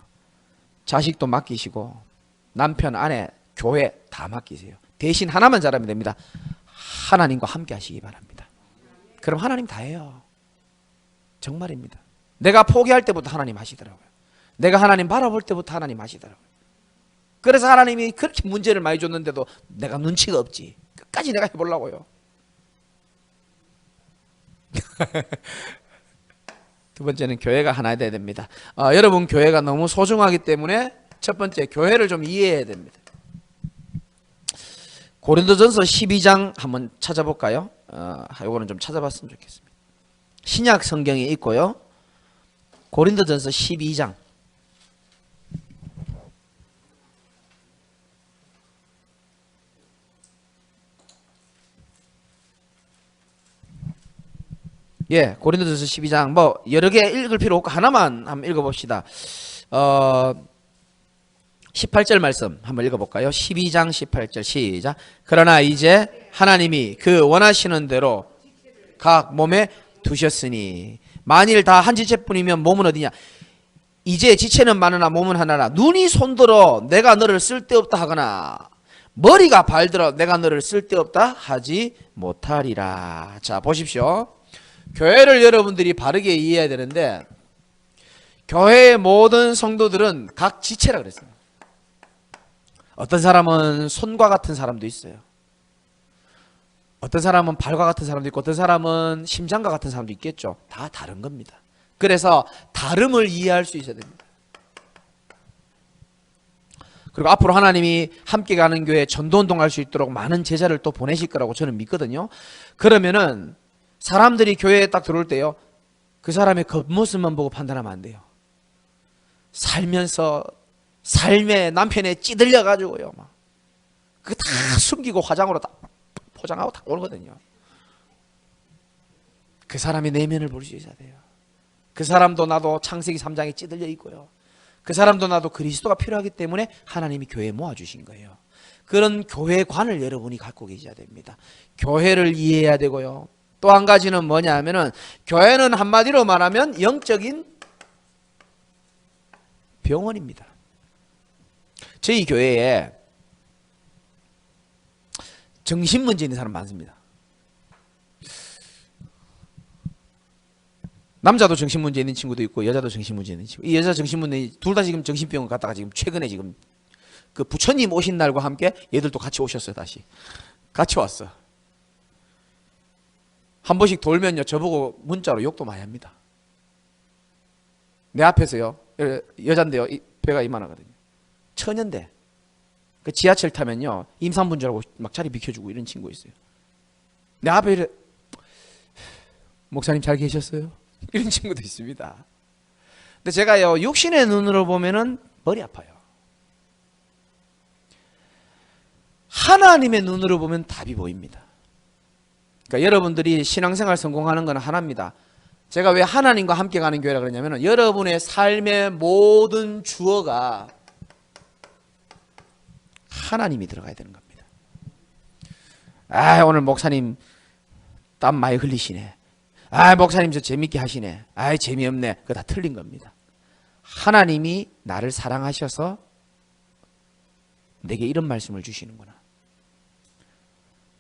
자식도 맡기시고 남편, 아내, 교회 다 맡기세요. 대신 하나만 잘하면 됩니다. 하나님과 함께 하시기 바랍니다. 그럼 하나님 다 해요. 정말입니다. 내가 포기할 때부터 하나님 하시더라고요. 내가 하나님 바라볼 때부터 하나님 하시더라고요. 그래서 하나님이 그렇게 문제를 많이 줬는데도 내가 눈치가 없지. 끝까지 내가 해보려고요. 두 번째는 교회가 하나 돼야 됩니다. 여러분 교회가 너무 소중하기 때문에 첫 번째 교회를 좀 이해해야 됩니다. 고린도전서 12장 한번 찾아볼까요? 이거는 좀 찾아봤으면 좋겠습니다. 신약 성경에 있고요. 고린도전서 12장. 예, 고린도전서 12장 뭐 여러 개 읽을 필요 없고 하나만 한번 읽어봅시다. 18절 말씀 한번 읽어볼까요? 12장 18절 시작. 그러나 이제 하나님이 그 원하시는 대로 각 몸에 두셨으니 만일 다 한 지체뿐이면 몸은 어디냐? 이제 지체는 많으나 몸은 하나라. 눈이 손들어 내가 너를 쓸데없다 하거나 머리가 발들어 내가 너를 쓸데없다 하지 못하리라. 자 보십시오. 교회를 여러분들이 바르게 이해해야 되는데 교회의 모든 성도들은 각 지체라 그랬어요. 어떤 사람은 손과 같은 사람도 있어요. 어떤 사람은 발과 같은 사람도 있고 어떤 사람은 심장과 같은 사람도 있겠죠. 다 다른 겁니다. 그래서 다름을 이해할 수 있어야 됩니다. 그리고 앞으로 하나님이 함께 가는 교회에 전도운동 할 수 있도록 많은 제자를 또 보내실 거라고 저는 믿거든요. 그러면은 사람들이 교회에 딱 들어올 때요, 그 사람의 겉모습만 보고 판단하면 안 돼요. 살면서 삶에 남편에 찌들려 가지고요, 막 그거 다 숨기고 화장으로 다 포장하고 다 오거든요. 그 사람의 내면을 볼 수 있어야 돼요. 그 사람도 나도 창세기 3장에 찌들려 있고요. 그 사람도 나도 그리스도가 필요하기 때문에 하나님이 교회에 모아주신 거예요. 그런 교회관을 여러분이 갖고 계셔야 됩니다. 교회를 이해해야 되고요. 또 한 가지는 뭐냐 하면은 교회는 한마디로 말하면 영적인 병원입니다. 저희 교회에 정신 문제 있는 사람 많습니다. 남자도 정신 문제 있는 친구도 있고 여자도 정신 문제 있는 친구. 이 여자 정신 문제 둘 다 지금 정신병원 갔다가 지금 최근에 지금 그 부처님 오신 날과 함께 얘들도 같이 오셨어요. 다시 같이 왔어. 한 번씩 돌면요 저보고 문자로 욕도 많이 합니다. 내 앞에서요, 여잔데요, 배가 이만하거든요. 처녀인데 그 지하철 타면요 임산부인 줄 알고 막 자리 비켜주고 이런 친구 있어요. 내 앞에 이래, 목사님 잘 계셨어요? 이런 친구도 있습니다. 근데 제가요 육신의 눈으로 보면은 머리 아파요. 하나님의 눈으로 보면 답이 보입니다. 그러니까 여러분들이 신앙생활 성공하는 건 하나입니다. 제가 왜 하나님과 함께 가는 교회라 그러냐면 여러분의 삶의 모든 주어가 하나님이 들어가야 되는 겁니다. 오늘 목사님 땀 많이 흘리시네. 목사님 저 재밌게 하시네. 재미없네. 그거 다 틀린 겁니다. 하나님이 나를 사랑하셔서 내게 이런 말씀을 주시는구나.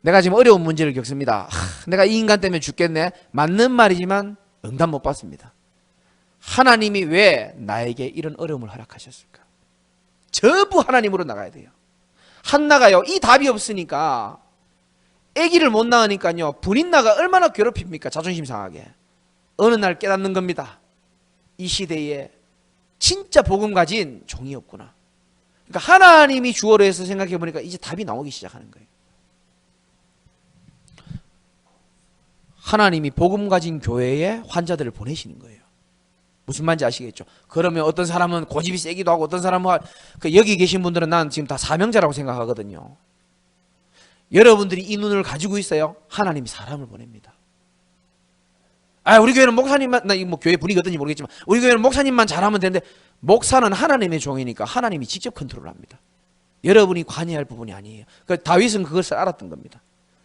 내가 지금 어려운 문제를 겪습니다. 내가 이 인간 때문에 죽겠네. 맞는 말이지만 응답 못 받습니다. 하나님이 왜 나에게 이런 어려움을 허락하셨을까? 전부 하나님으로 나가야 돼요. 한나가요, 이 답이 없으니까 아기를 못 낳으니까요, 분인나가 얼마나 괴롭힙니까? 자존심 상하게. 어느 날 깨닫는 겁니다. 이 시대에 진짜 복음 가진 종이 없구나. 그러니까 하나님이 주어로 해서 생각해 보니까 이제 답이 나오기 시작하는 거예요. 하나님이 복음 가진 교회에 환자들을 보내시는 거예요. 무슨 말인지 아시겠죠? 그러면 어떤 사람은 고집이 세기도 하고 어떤 사람은 여기 계신 분들은 난 지금 다 사명자라고 생각하거든요. 여러분들이 이 눈을 가지고 있어요. 하나님이 사람을 보냅니다. 우리 교회는 목사님만, 나 뭐 교회 분위기 어떤지 모르겠지만 우리 교회는 목사님만 잘하면 되는데, 목사는 하나님의 종이니까 하나님이 직접 컨트롤합니다. 여러분이 관여할 부분이 아니에요. 다윗은 그것을 알았던 겁니다.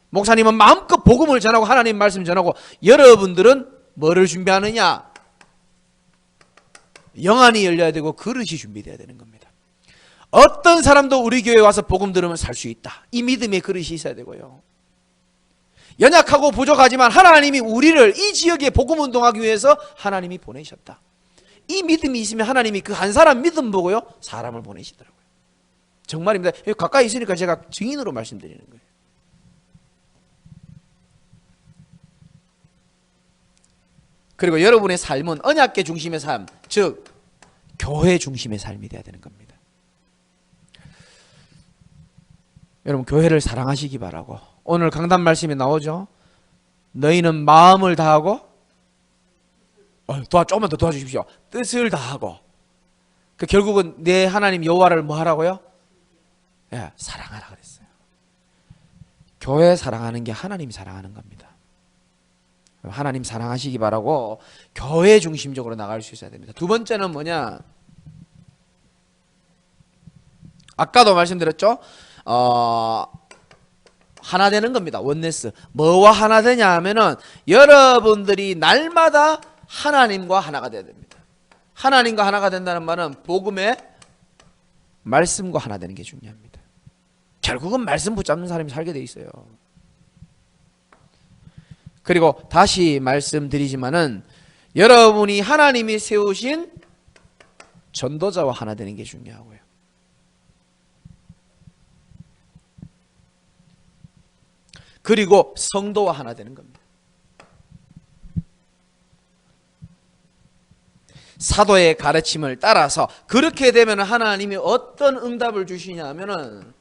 목사님은 마음껏 복음을 전하고 하나님 말씀 전하고, 여러분들은 뭐를 준비하느냐? 영안이 열려야 되고 그릇이 준비되어야 되는 겁니다. 어떤 사람도 우리 교회에 와서 복음 들으면 살 수 있다. 이 믿음의 그릇이 있어야 되고요. 연약하고 부족하지만 하나님이 우리를 이 지역에 복음 운동하기 위해서 하나님이 보내셨다. 이 믿음이 있으면 하나님이 그 한 사람 믿음 보고요, 사람을 보내시더라고요. 정말입니다. 가까이 있으니까 제가 증인으로 말씀드리는 거예요. 그리고 여러분의 삶은 언약계 중심의 삶, 즉 교회 중심의 삶이 되어야 되는 겁니다. 여러분, 교회를 사랑하시기 바라고, 오늘 강단 말씀에 나오죠. 너희는 마음을 다하고, 조금만 더 도와주십시오. 뜻을 다하고. 결국은 내 하나님 여호와를 뭐 하라고요? 사랑하라 그랬어요. 교회 사랑하는 게 하나님 사랑하는 겁니다. 하나님 사랑하시기 바라고 교회 중심적으로 나갈 수 있어야 됩니다. 두 번째는 뭐냐? 아까도 말씀드렸죠? 하나 되는 겁니다. 원네스. 뭐와 하나 되냐 하면은 여러분들이 날마다 하나님과 하나가 되어야 됩니다. 하나님과 하나가 된다는 말은 복음의 말씀과 하나 되는 게 중요합니다. 결국은 말씀 붙잡는 사람이 살게 돼 있어요. 그리고 다시 말씀드리지만은 여러분이 하나님이 세우신 전도자와 하나 되는 게 중요하고요. 그리고 성도와 하나 되는 겁니다. 사도의 가르침을 따라서 그렇게 되면 하나님이 어떤 응답을 주시냐 하면은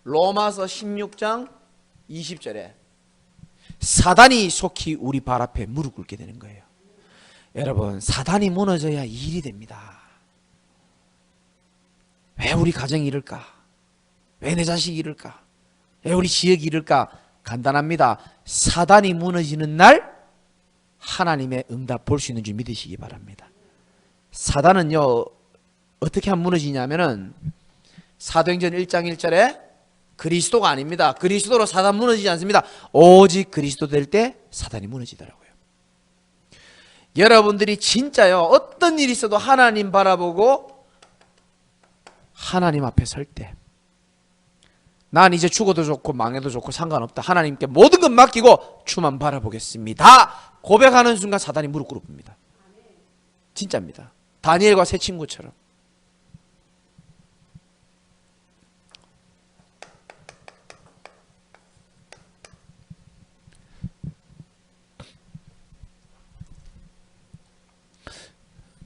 로마서 16장 20절에 사단이 속히 우리 발 앞에 무릎 꿇게 되는 거예요. 여러분, 사단이 무너져야 일이 됩니다. 왜 우리 가정이 이럴까? 왜 내 자식이 이럴까? 왜 우리 지역이 이럴까? 간단합니다. 사단이 무너지는 날 하나님의 응답 볼 수 있는 줄 믿으시기 바랍니다. 사단은요, 어떻게 하면 무너지냐면은 사도행전 1장 1절에 그리스도가 아닙니다. 그리스도로 사단 무너지지 않습니다. 오직 그리스도 될 때 사단이 무너지더라고요. 여러분들이 진짜요, 어떤 일이 있어도 하나님 바라보고 하나님 앞에 설 때, 난 이제 죽어도 좋고 망해도 좋고 상관없다, 하나님께 모든 것 맡기고 주만 바라보겠습니다, 고백하는 순간 사단이 무릎 꿇습니다. 진짜입니다. 다니엘과 새 친구처럼.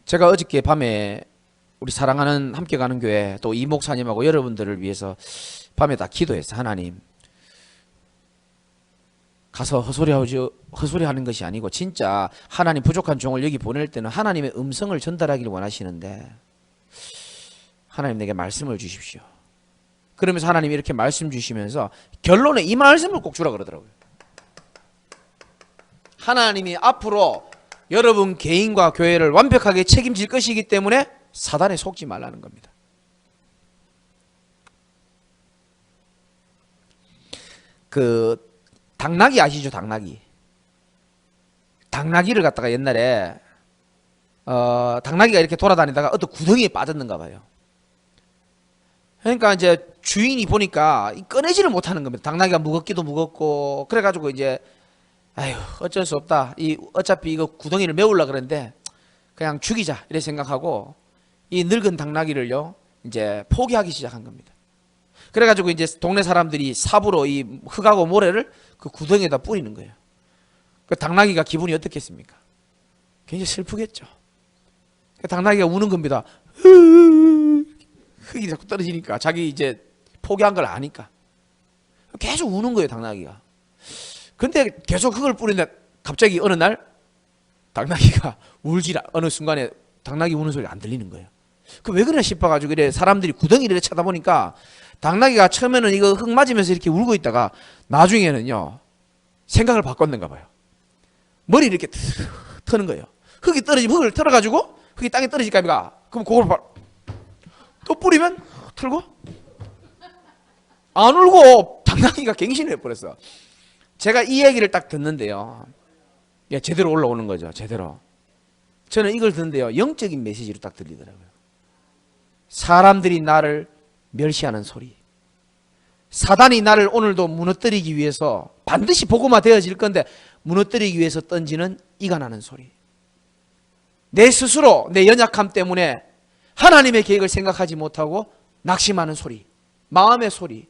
제가 어저께 밤에 우리 사랑하는 함께 가는 교회 또 이 목사님하고 여러분들을 위해서 밤에 다 기도했어요. 하나님, 가서 헛소리하는 것이 아니고 진짜 하나님 부족한 종을 여기 보낼 때는 하나님의 음성을 전달하기를 원하시는데 하나님 내게 말씀을 주십시오. 그러면서 하나님이 이렇게 말씀 주시면서 결론에 이 말씀을 꼭 주라 그러더라고요. 하나님이 앞으로 여러분 개인과 교회를 완벽하게 책임질 것이기 때문에 사단에 속지 말라는 겁니다. 당나귀 아시죠? 당나귀를 갖다가 옛날에 당나귀가 이렇게 돌아다니다가 어떤 구덩이에 빠졌는가 봐요. 그러니까 이제 주인이 보니까 꺼내지를 못하는 겁니다. 당나귀가 무겁기도 무겁고 그래가지고 이제 아휴 어쩔 수 없다, 어차피 이거 구덩이를 메우려고 그랬는데 그냥 죽이자 이렇게 생각하고 이 늙은 당나귀를요 이제 포기하기 시작한 겁니다. 그래가지고 이제 동네 사람들이 삽으로 이 흙하고 모래를 그 구덩이에다 뿌리는 거예요. 그 당나귀가 기분이 어떻겠습니까? 굉장히 슬프겠죠. 그 당나귀가 우는 겁니다. 흙이 자꾸 떨어지니까 자기 이제 포기한 걸 아니까 계속 우는 거예요 당나귀가. 근데 계속 흙을 뿌리는데 갑자기 어느 날 당나귀가 울지라 어느 순간에 당나귀 우는 소리가 안 들리는 거예요. 그 왜 그러나 싶어가지고 이래 사람들이 구덩이를 쳐다보니까 당나귀가 처음에는 이거 흙 맞으면서 이렇게 울고 있다가 나중에는요 생각을 바꿨는가 봐요. 머리를 이렇게 트는 거예요. 흙이 떨어지면 흙을 틀어가지고 흙이 땅에 떨어질까 이가 그럼 그걸 또 뿌리면 틀고 안 울고 당나귀가 갱신을 해버렸어. 제가 이 얘기를 딱 듣는데요. 야, 제대로 올라오는 거죠. 제대로. 저는 이걸 듣는데요. 영적인 메시지로 딱 들리더라고요. 사람들이 나를 멸시하는 소리. 사단이 나를 오늘도 무너뜨리기 위해서 반드시 복음화 되어질 건데 무너뜨리기 위해서 던지는 이가 나는 소리. 내 스스로 내 연약함 때문에 하나님의 계획을 생각하지 못하고 낙심하는 소리. 마음의 소리.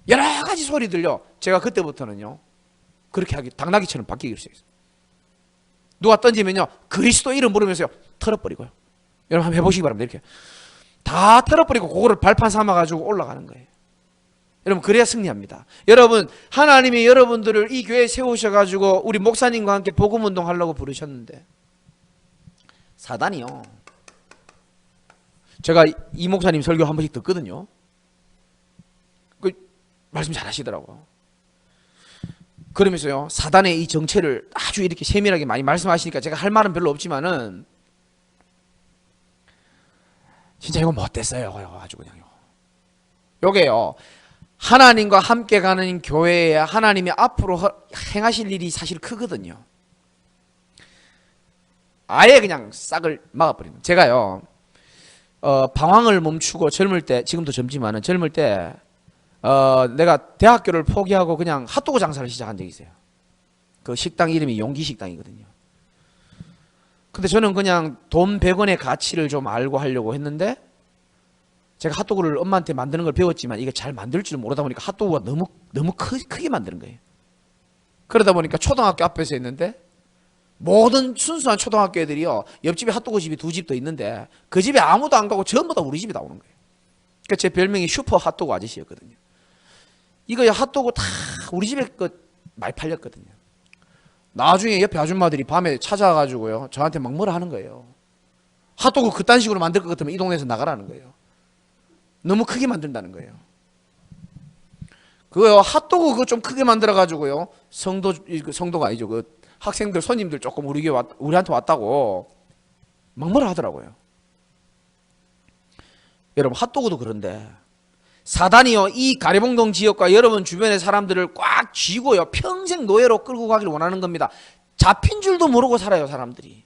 여러 가지 소리들요. 제가 그때부터는요. 그렇게 하기 당나귀처럼 바뀌기 시작했어요. 누가 던지면요. 그리스도 이름 부르면서요. 털어버리고요. 여러분 한번 해보시기 바랍니다. 이렇게. 다 털어버리고 그거를 발판 삼아가지고 올라가는 거예요. 여러분 그래야 승리합니다. 여러분 하나님이 여러분들을 이 교회에 세우셔가지고 우리 목사님과 함께 복음운동 하려고 부르셨는데 사단이요. 제가 이 목사님 설교 한 번씩 듣거든요. 그 말씀 잘 하시더라고요. 그러면서요 사단의 이 정체를 아주 이렇게 세밀하게 많이 말씀하시니까 제가 할 말은 별로 없지만은 진짜 이거 못됐어요. 아주 그냥요. 요게요 하나님과 함께 가는 교회에 하나님이 앞으로 행하실 일이 사실 크거든요. 아예 그냥 싹을 막아버립니다. 제가요 방황을 멈추고 젊을 때 지금도 젊지만은 젊을 때 내가 대학교를 포기하고 그냥 핫도그 장사를 시작한 적이 있어요. 그 식당 이름이 용기식당이거든요. 근데 저는 그냥 돈 100원의 가치를 좀 알고 하려고 했는데 제가 핫도그를 엄마한테 만드는 걸 배웠지만 이게 잘 만들 줄 모르다 보니까 핫도그가 너무 크게 만드는 거예요. 그러다 보니까 초등학교 앞에서 했는데 모든 순수한 초등학교 애들이요 옆집에 핫도그 집이 2집 더 있는데 그 집에 아무도 안 가고 전부 다 우리 집에 나오는 거예요. 그러니까 제 별명이 슈퍼 핫도그 아저씨였거든요. 이거 핫도그 다 우리 집에 많이 팔렸거든요. 나중에 옆에 아줌마들이 밤에 찾아와가지고요 저한테 막 뭐라 하는 거예요. 핫도그 그딴 식으로 만들 것 같으면 이 동네에서 나가라는 거예요. 너무 크게 만든다는 거예요. 그거요 핫도그 그거 좀 크게 만들어가지고요 성도가 아니죠 그 학생들 손님들 조금 우리한테 왔다고 막 뭐라 하더라고요. 여러분 핫도그도 그런데 사단이요 이 가리봉동 지역과 여러분 주변의 사람들을 꽉 쥐고요 평생 노예로 끌고 가기를 원하는 겁니다. 잡힌 줄도 모르고 살아요 사람들이.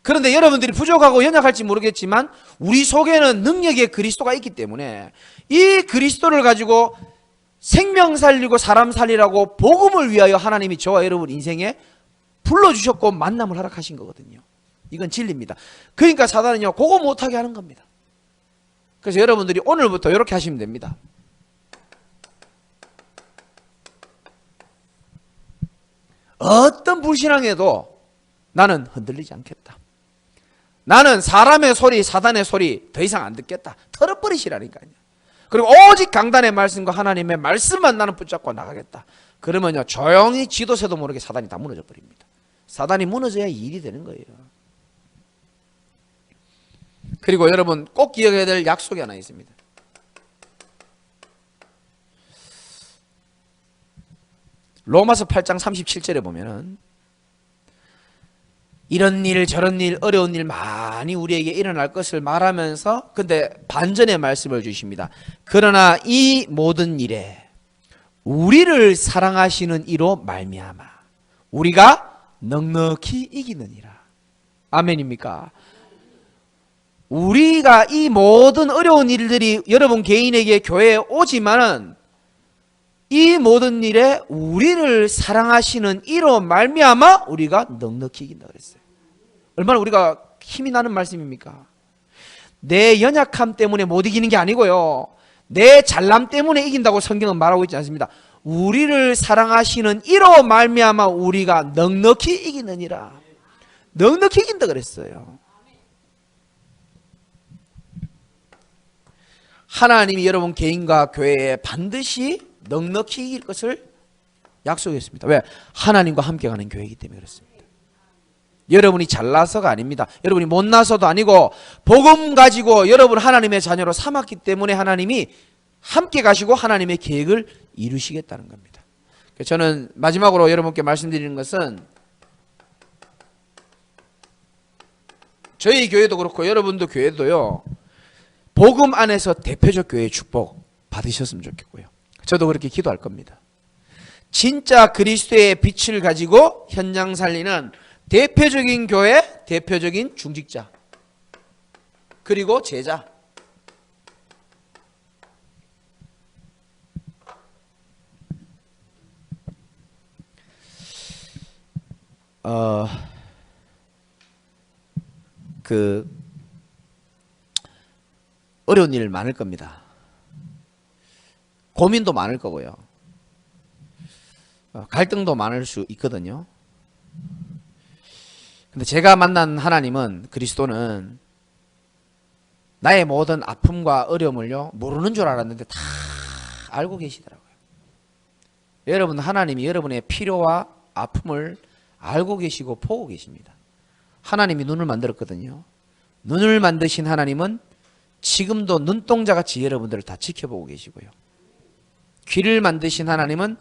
그런데 여러분들이 부족하고 연약할지 모르겠지만 우리 속에는 능력의 그리스도가 있기 때문에 이 그리스도를 가지고 생명 살리고 사람 살리라고 복음을 위하여 하나님이 저와 여러분 인생에 불러주셨고 만남을 허락하신 거거든요. 이건 진리입니다. 그러니까 사단은요 그거 못하게 하는 겁니다. 그래서 여러분들이 오늘부터 이렇게 하시면 됩니다. 어떤 불신앙에도 나는 흔들리지 않겠다. 나는 사람의 소리 사단의 소리 더 이상 안 듣겠다. 털어버리시라니까요. 그리고 오직 강단의 말씀과 하나님의 말씀만 나는 붙잡고 나가겠다. 그러면요 조용히 지도 새도 모르게 사단이 다 무너져 버립니다. 사단이 무너져야 일이 되는 거예요. 그리고 여러분 꼭 기억해야 될 약속이 하나 있습니다. 로마서 8장 37절에 보면은 이런 일 저런 일 어려운 일 많이 우리에게 일어날 것을 말하면서 근데 반전의 말씀을 주십니다. 그러나 이 모든 일에 우리를 사랑하시는 이로 말미암아 우리가 넉넉히 이기느니라. 아멘입니까? 우리가 이 모든 어려운 일들이 여러분 개인에게 교회에 오지만은 이 모든 일에 우리를 사랑하시는 이로 말미암아 우리가 넉넉히 이긴다 그랬어요. 얼마나 우리가 힘이 나는 말씀입니까? 내 연약함 때문에 못 이기는 게 아니고요, 내 잘남 때문에 이긴다고 성경은 말하고 있지 않습니다. 우리를 사랑하시는 이로 말미암아 우리가 넉넉히 이기느니라. 넉넉히 이긴다 그랬어요. 하나님이 여러분 개인과 교회에 반드시 넉넉히 이길 것을 약속했습니다. 왜? 하나님과 함께 가는 교회이기 때문에 그렇습니다. 여러분이 잘나서가 아닙니다. 여러분이 못나서도 아니고 복음 가지고 여러분 하나님의 자녀로 삼았기 때문에 하나님이 함께 가시고 하나님의 계획을 이루시겠다는 겁니다. 저는 마지막으로 여러분께 말씀드리는 것은, 저희 교회도 그렇고 여러분도 교회도요, 복음 안에서 대표적 교회의 축복 받으셨으면 좋겠고요, 저도 그렇게 기도할 겁니다. 진짜 그리스도의 빛을 가지고 현장 살리는 대표적인 교회, 대표적인 중직자, 그리고 제자, 어려운 일 많을 겁니다. 고민도 많을 거고요, 갈등도 많을 수 있거든요. 근데 제가 만난 하나님은, 그리스도는 나의 모든 아픔과 어려움을요 모르는 줄 알았는데 다 알고 계시더라고요. 여러분, 하나님이 여러분의 필요와 아픔을 알고 계시고 보고 계십니다. 하나님이 눈을 만들었거든요. 눈을 만드신 하나님은 지금도 눈동자같이 여러분들을 다 지켜보고 계시고요, 귀를 만드신 하나님은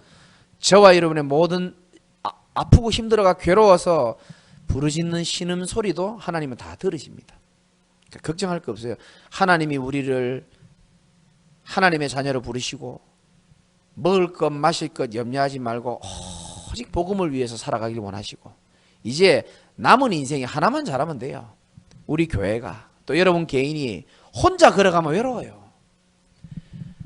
저와 여러분의 모든 아프고 힘들어가 괴로워서 부르짖는 신음소리도 하나님은 다 들으십니다. 그러니까 걱정할 거 없어요. 하나님이 우리를 하나님의 자녀로 부르시고 먹을 것 마실 것 염려하지 말고 오직 복음을 위해서 살아가길 원하시고, 이제 남은 인생이 하나만 잘하면 돼요. 우리 교회가, 또 여러분 개인이 혼자 걸어가면 외로워요.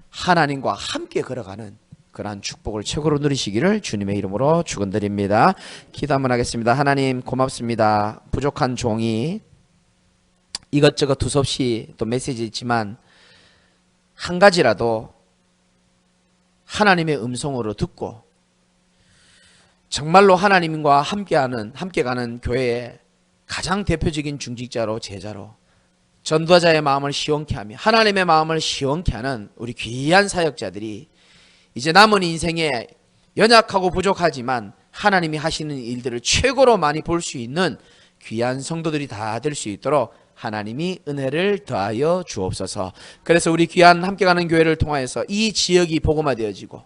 하나님과 함께 걸어가는 그러한 축복을 최고로 누리시기를 주님의 이름으로 축원드립니다. 기도 한번 하겠습니다. 하나님 고맙습니다. 부족한 종이 이것저것 두서없이 또 메시지 있지만 한 가지라도 하나님의 음성으로 듣고 정말로 하나님과 함께 가는 교회의 가장 대표적인 중직자로, 제자로, 전도자의 마음을 시원케 하며 하나님의 마음을 시원케 하는 우리 귀한 사역자들이 이제 남은 인생에 연약하고 부족하지만 하나님이 하시는 일들을 최고로 많이 볼 수 있는 귀한 성도들이 다 될 수 있도록 하나님이 은혜를 더하여 주옵소서. 그래서 우리 귀한 함께 가는 교회를 통하여서 이 지역이 복음화되어지고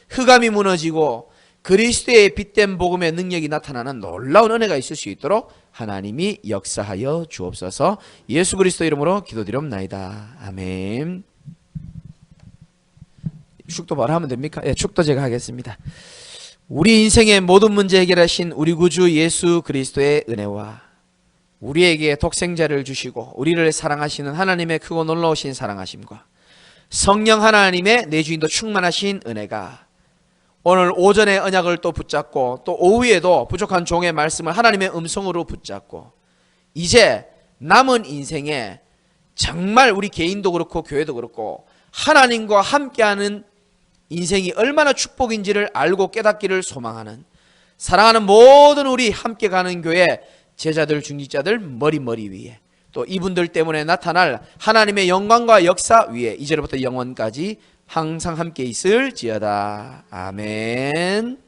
흑암이 무너지고 그리스도의 빛된 복음의 능력이 나타나는 놀라운 은혜가 있을 수 있도록 하나님이 역사하여 주옵소서. 예수 그리스도 이름으로 기도드리옵나이다. 아멘. 축도 바로 하면 됩니까? 예, 축도 제가 하겠습니다. 우리 인생의 모든 문제 해결하신 우리 구주 예수 그리스도의 은혜와 우리에게 독생자를 주시고 우리를 사랑하시는 하나님의 크고 놀라우신 사랑하심과 성령 하나님의 내주인도 충만하신 은혜가 오늘 오전에 언약을 또 붙잡고 또 오후에도 부족한 종의 말씀을 하나님의 음성으로 붙잡고 이제 남은 인생에 정말 우리 개인도 그렇고 교회도 그렇고 하나님과 함께하는 인생이 얼마나 축복인지를 알고 깨닫기를 소망하는 사랑하는 모든 우리 함께 가는 교회 제자들 중직자들 머리 위에 또 이분들 때문에 나타날 하나님의 영광과 역사 위에 이제로부터 영원까지 항상 함께 있을지어다. 아멘.